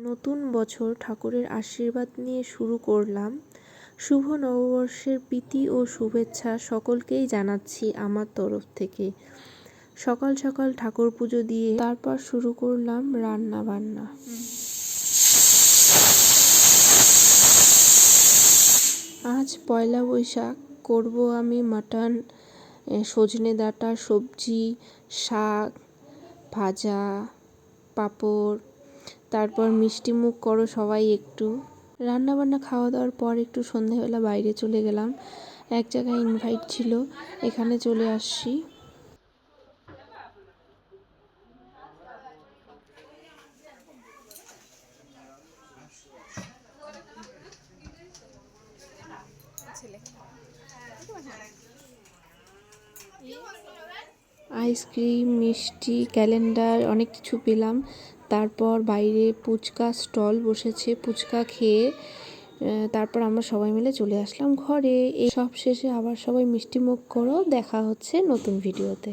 নতুন বছর ঠাকুরের আশীর্বাদ নিয়ে শুরু করলাম। শুভ নববর্ষের প্রীতি ও শুভেচ্ছা সকলকেই জানাচ্ছি আমার তরফ থেকে। সকাল সকাল ঠাকুর পুজো দিয়ে তারপর শুরু করলাম রান্না বান্না। আজ পয়লা বৈশাখ, করব আমি মাটন, সজনে ডাঁটা সবজি, শাক ভাজা, পাঁপড়, তারপর মিষ্টি মুখ করো সবাই একটু। রান্নাবান্না খাওয়া দাওয়ার পর একটু সন্ধেবেলা বাইরে চলে গেলাম, এক জায়গায় ইনভাইট ছিল, এখানে চলে আসছি। আইসক্রিম, মিষ্টি, ক্যালেন্ডার অনেক কিছু পেলাম। তারপর বাইরে ফুচকা স্টল বসেছে, ফুচকা খেয়ে তারপর আমরা সবাই মিলে চলে আসলাম ঘরে। এই সব শেষে আবার সবাই মিষ্টি মুখ করো। দেখা হচ্ছে নতুন ভিডিওতে।